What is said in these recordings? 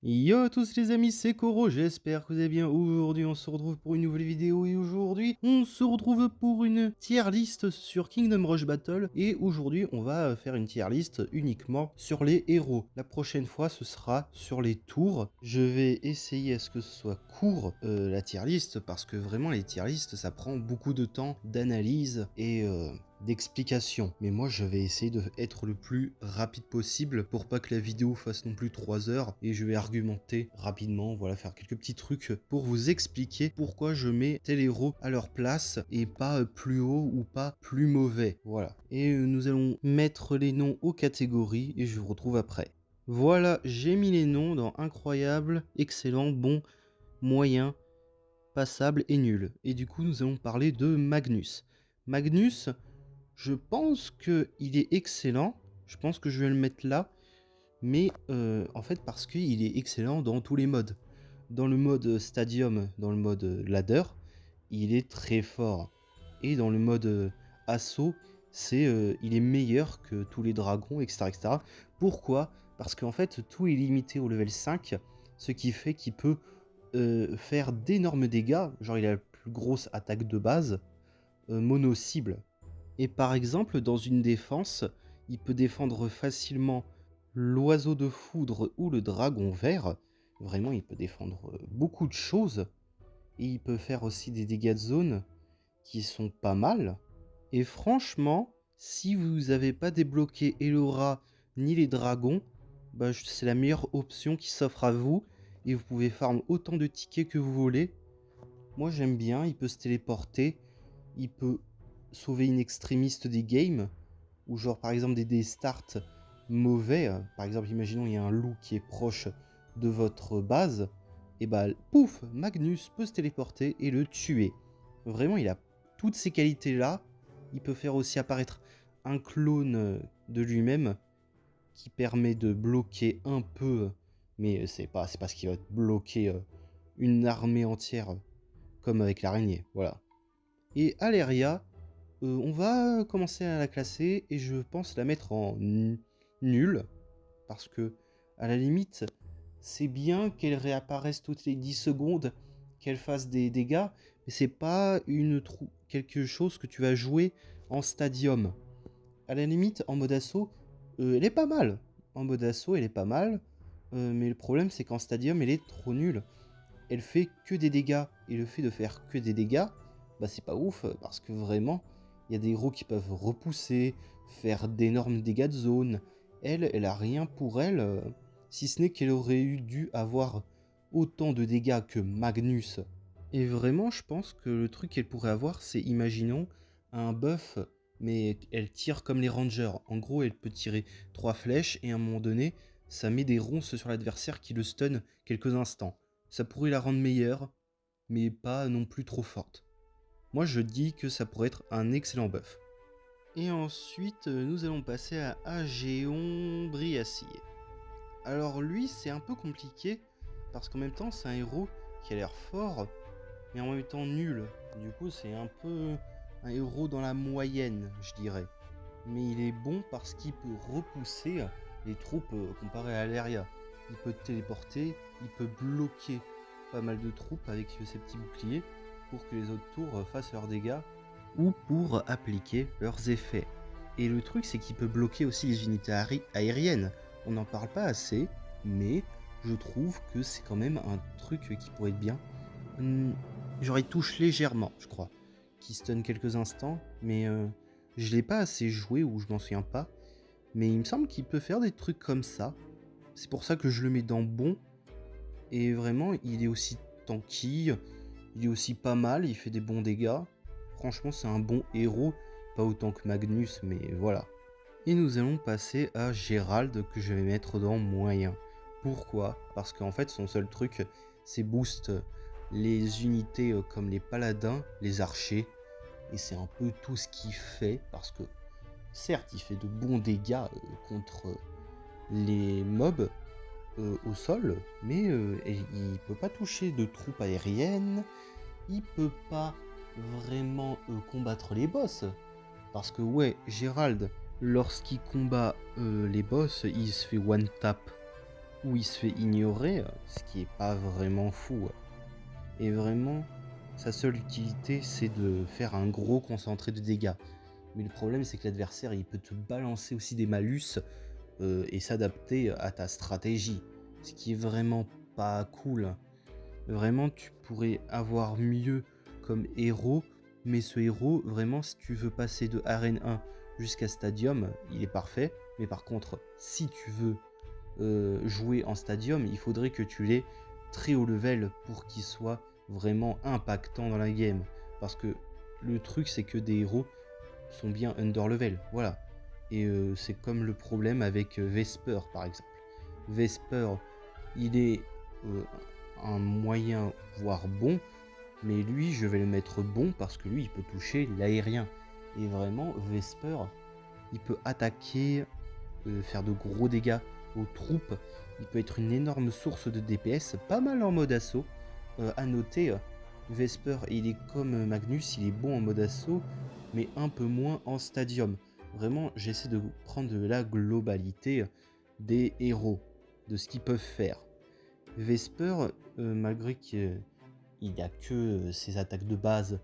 Yo à tous les amis, c'est Koro, j'espère que vous allez bien. Aujourd'hui on se retrouve pour une nouvelle vidéo et aujourd'hui on se retrouve pour une tier list sur Kingdom Rush Battle et aujourd'hui on va faire une tier list uniquement sur les héros. La prochaine fois ce sera sur les tours. Je vais essayer à ce que ce soit court la tier list parce que vraiment les tier list ça prend beaucoup de temps d'analyse et d'explication. Mais moi je vais essayer d'être le plus rapide possible pour pas que la vidéo fasse non plus 3 heures et je vais argumenter rapidement, voilà, faire quelques petits trucs pour vous expliquer pourquoi je mets tel héros à leur place et pas plus haut ou pas plus mauvais. Voilà. Et nous allons mettre les noms aux catégories et je vous retrouve après. Voilà, j'ai mis les noms dans incroyable, excellent, bon, moyen, passable et nul. Et du coup, nous allons parler de Magnus. Magnus, je pense qu'il est excellent. Je pense que je vais le mettre là. Mais en fait, parce qu'il est excellent dans tous les modes. Dans le mode Stadium, dans le mode Ladder, il est très fort. Et dans le mode Assaut, il est meilleur que tous les dragons, etc. etc. Pourquoi? Parce qu'en fait, tout est limité au level 5. Ce qui fait qu'il peut faire d'énormes dégâts. Genre, il a la plus grosse attaque de base, mono-cible. Et par exemple, dans une défense, il peut défendre facilement l'oiseau de foudre ou le dragon vert. Vraiment, il peut défendre beaucoup de choses. Et il peut faire aussi des dégâts de zone qui sont pas mal. Et franchement, si vous n'avez pas débloqué Elora ni les dragons, bah, c'est la meilleure option qui s'offre à vous. Et vous pouvez farm autant de tickets que vous voulez. Moi j'aime bien, il peut se téléporter. Il peut sauver une extrémiste des games, ou genre par exemple des starts mauvais, par exemple imaginons il y a un loup qui est proche de votre base, et bah pouf, Magnus peut se téléporter et le tuer. Vraiment il a toutes ces qualités là, il peut faire aussi apparaître un clone de lui-même qui permet de bloquer un peu, mais c'est pas ce qui va bloquer une armée entière comme avec l'araignée, voilà. Et Aleria, on va commencer à la classer et je pense la mettre en nul. Parce que, à la limite, c'est bien qu'elle réapparaisse toutes les 10 secondes, qu'elle fasse des dégâts, mais c'est pas quelque chose que tu vas jouer en stadium. À la limite, en mode assaut, elle est pas mal. En mode assaut, elle est pas mal. Mais le problème, c'est qu'en stadium, elle est trop nulle. Elle fait que des dégâts. Et le fait de faire que des dégâts, bah c'est pas ouf, parce que vraiment, il y a des héros qui peuvent repousser, faire d'énormes dégâts de zone. Elle a rien pour elle, si ce n'est qu'elle aurait dû avoir autant de dégâts que Magnus. Et vraiment, je pense que le truc qu'elle pourrait avoir, c'est, imaginons, un buff, mais elle tire comme les rangers. En gros, elle peut tirer 3 flèches, et à un moment donné, ça met des ronces sur l'adversaire qui le stun quelques instants. Ça pourrait la rendre meilleure, mais pas non plus trop forte. Moi je dis que ça pourrait être un excellent buff. Et ensuite nous allons passer à Agéon Briacier. Alors lui c'est un peu compliqué parce qu'en même temps c'est un héros qui a l'air fort mais en même temps nul. Du coup c'est un peu un héros dans la moyenne je dirais. Mais il est bon parce qu'il peut repousser les troupes comparé à Aleria. Il peut téléporter, il peut bloquer pas mal de troupes avec ses petits boucliers pour que les autres tours fassent leurs dégâts ou pour appliquer leurs effets. Et le truc c'est qu'il peut bloquer aussi les unités aériennes. On n'en parle pas assez, mais je trouve que c'est quand même un truc qui pourrait être bien. Genre il touche légèrement, je crois, qui stun quelques instants, mais je l'ai pas assez joué ou je m'en souviens pas. Mais il me semble qu'il peut faire des trucs comme ça. C'est pour ça que je le mets dans bon. Et vraiment, il est aussi tanky, il est aussi pas mal, il fait des bons dégâts. Franchement, c'est un bon héros, pas autant que Magnus, mais voilà. Et nous allons passer à Gérald, que je vais mettre dans moyen. Pourquoi? Parce qu'en fait, son seul truc, c'est boost les unités comme les paladins, les archers. Et c'est un peu tout ce qu'il fait, parce que certes, il fait de bons dégâts contre les mobs, au sol, mais il peut pas toucher de troupes aériennes, il peut pas vraiment combattre les boss. Parce que ouais, Gérald, lorsqu'il combat les boss, il se fait one tap où il se fait ignorer, ce qui est pas vraiment fou. Et vraiment, sa seule utilité, c'est de faire un gros concentré de dégâts. Mais le problème, c'est que l'adversaire, il peut te balancer aussi des malus et s'adapter à ta stratégie. Ce qui est vraiment pas cool. Vraiment, tu pourrais avoir mieux comme héros, mais ce héros, vraiment, si tu veux passer de Arène 1 jusqu'à Stadium, il est parfait. Mais par contre, si tu veux jouer en Stadium, il faudrait que tu l'aies très haut level pour qu'il soit vraiment impactant dans la game. Parce que le truc, c'est que des héros sont bien under level, voilà. Et c'est comme le problème avec Vesper, par exemple. Vesper, il est un moyen, voire bon, mais lui, je vais le mettre bon parce que lui, il peut toucher l'aérien. Et vraiment, Vesper, il peut attaquer, faire de gros dégâts aux troupes. Il peut être une énorme source de DPS, pas mal en mode assaut. À noter, Vesper, il est comme Magnus, il est bon en mode assaut, mais un peu moins en stadium. Vraiment, j'essaie de prendre la globalité des héros, de ce qu'ils peuvent faire. Vesper, malgré qu'il n'a que ses attaques de base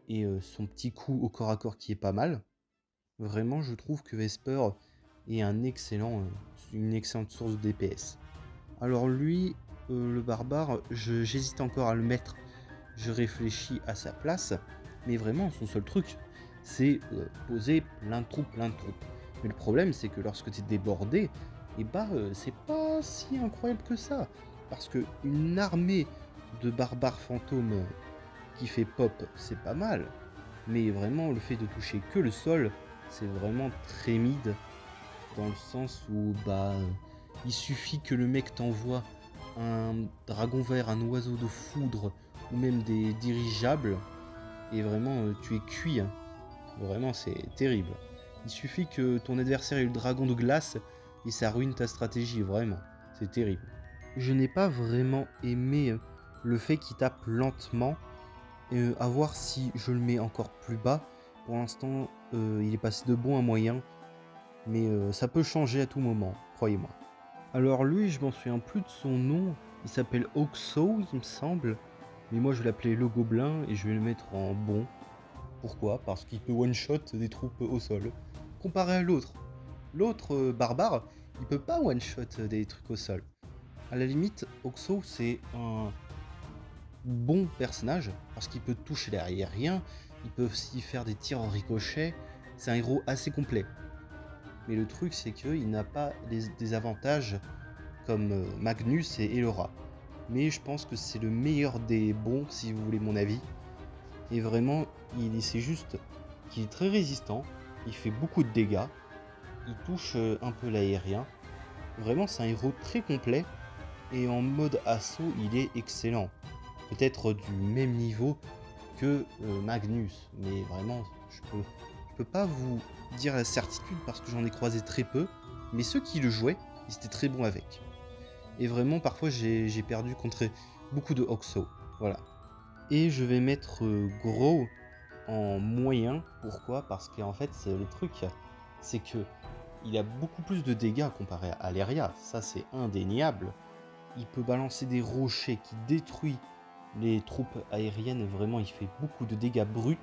et son petit coup au corps à corps qui est pas mal, vraiment je trouve que Vesper est une excellente source de DPS. Alors lui, le barbare, j'hésite encore à le mettre, je réfléchis à sa place, mais vraiment son seul truc, c'est poser plein de troupes. Mais le problème, c'est que lorsque tu es débordé, et c'est pas si incroyable que ça. Parce que une armée de barbares fantômes qui fait pop, c'est pas mal. Mais vraiment, le fait de toucher que le sol, c'est vraiment très mid. Dans le sens où, il suffit que le mec t'envoie un dragon vert, un oiseau de foudre, ou même des dirigeables, et vraiment, tu es cuit. Hein. Vraiment, c'est terrible. Il suffit que ton adversaire ait le dragon de glace, et ça ruine ta stratégie, vraiment. C'est terrible. Je n'ai pas vraiment aimé le fait qu'il tape lentement, à voir si je le mets encore plus bas. Pour l'instant, il est passé de bon à moyen, mais ça peut changer à tout moment, croyez-moi. Alors lui, je m'en souviens plus de son nom, il s'appelle Oxo, il me semble, mais moi je vais l'appeler le Gobelin et je vais le mettre en bon. Pourquoi? Parce qu'il peut one-shot des troupes au sol, comparé à l'autre. L'autre barbare, il peut pas one-shot des trucs au sol. À la limite, Oxo c'est un bon personnage, parce qu'il peut toucher l'aérien, il peut aussi faire des tirs en ricochet, c'est un héros assez complet. Mais le truc, c'est qu'il n'a pas des avantages comme Magnus et Elora. Mais je pense que c'est le meilleur des bons, si vous voulez mon avis. Et vraiment, c'est juste qu'il est très résistant, il fait beaucoup de dégâts, il touche un peu l'aérien. Vraiment, c'est un héros très complet. Et en mode assaut, il est excellent. Peut-être du même niveau que Magnus. Mais vraiment, je peux pas vous dire la certitude parce que j'en ai croisé très peu, mais ceux qui le jouaient, ils étaient très bons avec. Et vraiment, parfois, j'ai perdu contre beaucoup de Oxo. Voilà. Et je vais mettre Gros en moyen. Pourquoi? Parce qu'en fait, le truc, c'est que il a beaucoup plus de dégâts comparé à Aleria. Ça, c'est indéniable. Il peut balancer des rochers qui détruisent les troupes aériennes. Vraiment, il fait beaucoup de dégâts bruts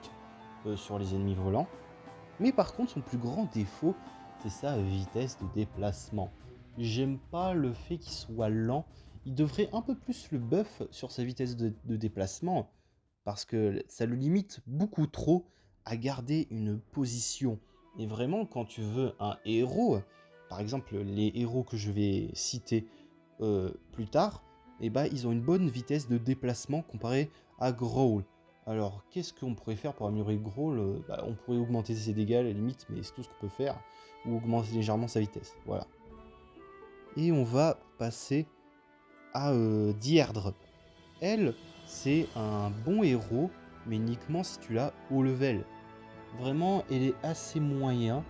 sur les ennemis volants. Mais par contre, son plus grand défaut, c'est sa vitesse de déplacement. J'aime pas le fait qu'il soit lent. Il devrait un peu plus le buff sur sa vitesse de déplacement, parce que ça le limite beaucoup trop à garder une position. Et vraiment, quand tu veux un héros, par exemple les héros que je vais citer plus tard, ils ont une bonne vitesse de déplacement comparé à Growl. Alors, qu'est-ce qu'on pourrait faire pour améliorer Growl? On pourrait augmenter ses dégâts à la limite, mais c'est tout ce qu'on peut faire, ou augmenter légèrement sa vitesse, voilà. Et on va passer à Dierdre. Elle, c'est un bon héros, mais uniquement si tu l'as haut level. Vraiment, elle est assez moyen,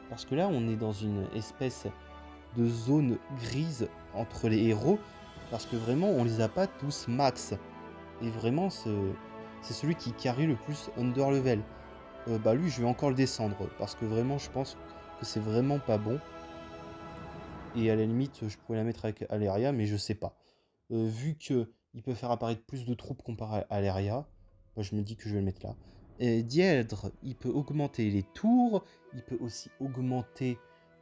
parce que là, on est dans une espèce de zone grise entre les héros, parce que vraiment, on les a pas tous max. Et vraiment, c'est celui qui carry le plus under level. Lui, je vais encore le descendre, parce que vraiment, je pense que c'est vraiment pas bon. Et à la limite, je pourrais la mettre avec Aléria, mais je sais pas. Vu qu'il peut faire apparaître plus de troupes comparé à Aléria, moi je me dis que je vais le mettre là. Et Dièdre, il peut augmenter les tours, il peut aussi augmenter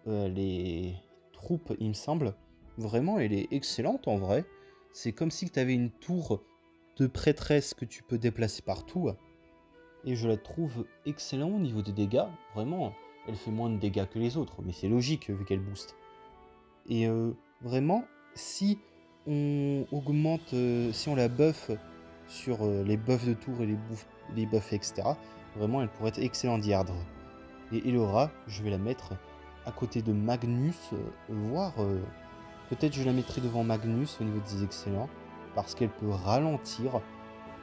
les troupes, il me semble. Vraiment, elle est excellente en vrai. C'est comme si tu avais une tour de prêtresse que tu peux déplacer partout. Et je la trouve excellente au niveau des dégâts. Vraiment, elle fait moins de dégâts que les autres, mais c'est logique vu qu'elle booste. Et vraiment, si on augmente, si on la buff sur les buffs de tour et les buffs, etc., vraiment, elle pourrait être excellente Diardre. Et Elora, je vais la mettre à côté de Magnus, voire peut-être je la mettrai devant Magnus au niveau des excellents, parce qu'elle peut ralentir,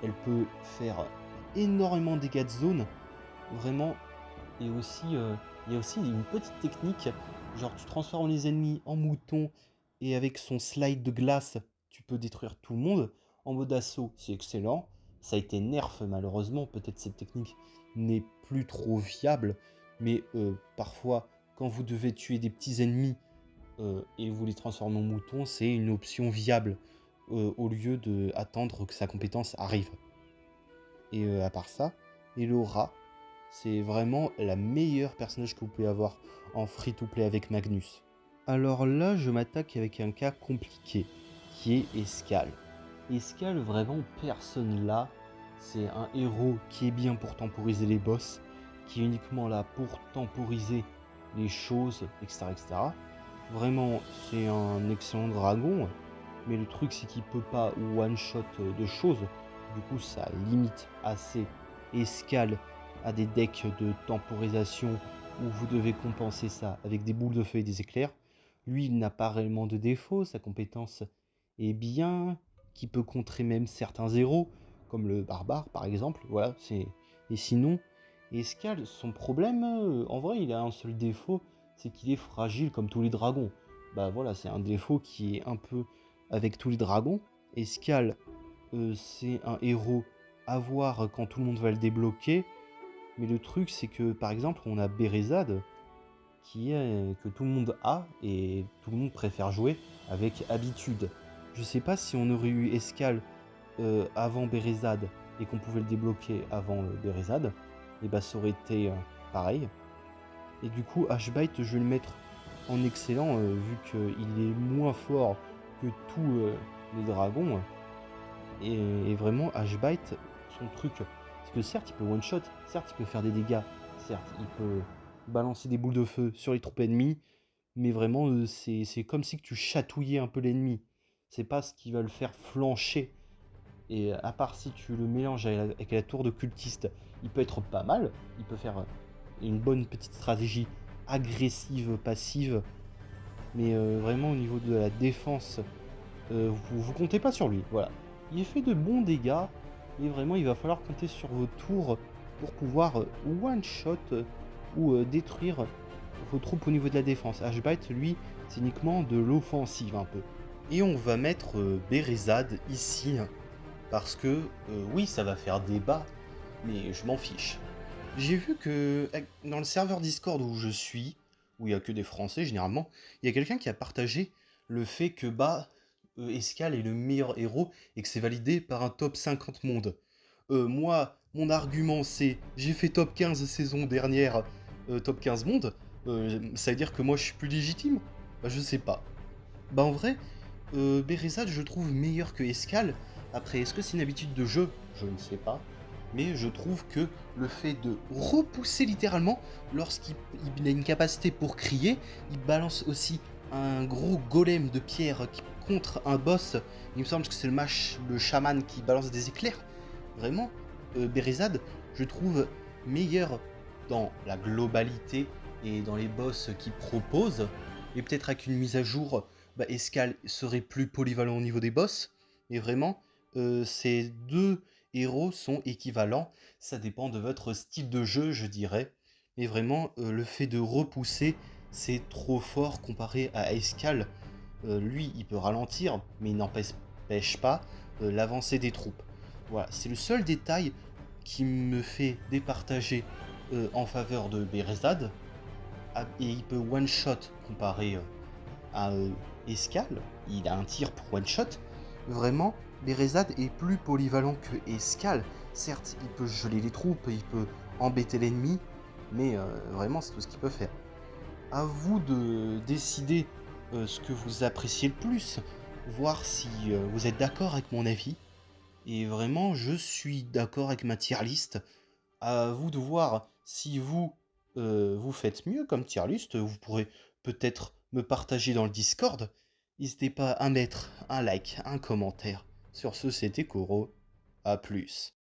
elle peut faire énormément de dégâts de zone, vraiment. Et aussi, il y a aussi une petite technique, genre tu transformes les ennemis en moutons et avec son slide de glace, tu peux détruire tout le monde. En mode assaut, c'est excellent. Ça a été nerf malheureusement, peut-être cette technique n'est plus trop viable, mais parfois quand vous devez tuer des petits ennemis et vous les transformer en moutons, c'est une option viable au lieu d'attendre que sa compétence arrive. Et à part ça, Elora, c'est vraiment la meilleure personnage que vous pouvez avoir en free-to-play avec Magnus. Alors là, je m'attaque avec un cas compliqué, qui est Escal. Escal, vraiment, personne là. C'est un héros qui est bien pour temporiser les boss, qui est uniquement là pour temporiser les choses, etc. etc. Vraiment, c'est un excellent dragon, mais le truc, c'est qu'il peut pas one-shot de choses. Du coup, ça limite assez Escal à des decks de temporisation où vous devez compenser ça avec des boules de feu et des éclairs. Lui, il n'a pas réellement de défaut, sa compétence est bien, qui peut contrer même certains héros, comme le barbare par exemple. Voilà, c'est. Et sinon, Escal, son problème, en vrai, il a un seul défaut, c'est qu'il est fragile comme tous les dragons. Bah voilà, c'est un défaut qui est un peu avec tous les dragons. Escal, c'est un héros à voir quand tout le monde va le débloquer. Mais le truc, c'est que par exemple, on a Bérésade que tout le monde a et tout le monde préfère jouer avec habitude. Je sais pas si on aurait eu Escal avant Bérésade et qu'on pouvait le débloquer avant Bérésade, et bah ça aurait été pareil. Et du coup, H-Bite, je vais le mettre en excellent vu qu'il est moins fort que tous les dragons. Et vraiment, H-Bite, son truc, c'est que certes, il peut one-shot, certes, il peut faire des dégâts, certes, il peut balancer des boules de feu sur les troupes ennemies, mais vraiment, c'est comme si tu chatouillais un peu l'ennemi. C'est pas ce qui va le faire flancher. Et à part si tu le mélanges avec la tour de cultiste, il peut être pas mal. Il peut faire une bonne petite stratégie agressive, passive. Mais vraiment, au niveau de la défense, vous comptez pas sur lui. Voilà. Il fait de bons dégâts, mais vraiment, il va falloir compter sur vos tours pour pouvoir one-shot ou détruire vos troupes au niveau de la défense. H-Bite, lui, c'est uniquement de l'offensive un peu. Et on va mettre Bérésade ici, parce que oui, ça va faire débat, mais je m'en fiche. J'ai vu que dans le serveur Discord où je suis, où il n'y a que des Français généralement, il y a quelqu'un qui a partagé le fait que Escal est le meilleur héros et que c'est validé par un top 50 monde. Moi, mon argument c'est j'ai fait top 15 saison dernière, top 15 monde, ça veut dire que moi je suis plus légitime? Bah je sais pas. Bah en vrai, Bérésade je trouve meilleur que Escal. Après, est-ce que c'est une habitude de jeu? Je ne sais pas. Mais je trouve que le fait de repousser littéralement, lorsqu'il a une capacité pour crier, il balance aussi un gros golem de pierre contre un boss. Il me semble que c'est le chaman qui balance des éclairs. Vraiment, Bérésade, je trouve meilleur dans la globalité et dans les boss qu'il propose. Et peut-être avec une mise à jour, Escal serait plus polyvalent au niveau des boss. Mais vraiment, ces deux héros sont équivalents. Ça dépend de votre style de jeu, je dirais. Mais vraiment, le fait de repousser, c'est trop fort comparé à Escal. Lui, il peut ralentir, mais il n'empêche pas l'avancée des troupes. Voilà, c'est le seul détail qui me fait départager en faveur de Bérésade. Ah, et il peut one-shot comparé à Escal, il a un tir pour one shot. Vraiment, Bérezad est plus polyvalent que Escal. Certes, il peut geler les troupes, il peut embêter l'ennemi, mais vraiment c'est tout ce qu'il peut faire. À vous de décider ce que vous appréciez le plus, voir si vous êtes d'accord avec mon avis. Et vraiment, je suis d'accord avec ma tier list. À vous de voir si vous, vous faites mieux comme tier list. Vous pourrez peut-être me partager dans le Discord. N'hésitez pas à mettre un like, un commentaire. Sur ce, c'était Koro. À plus.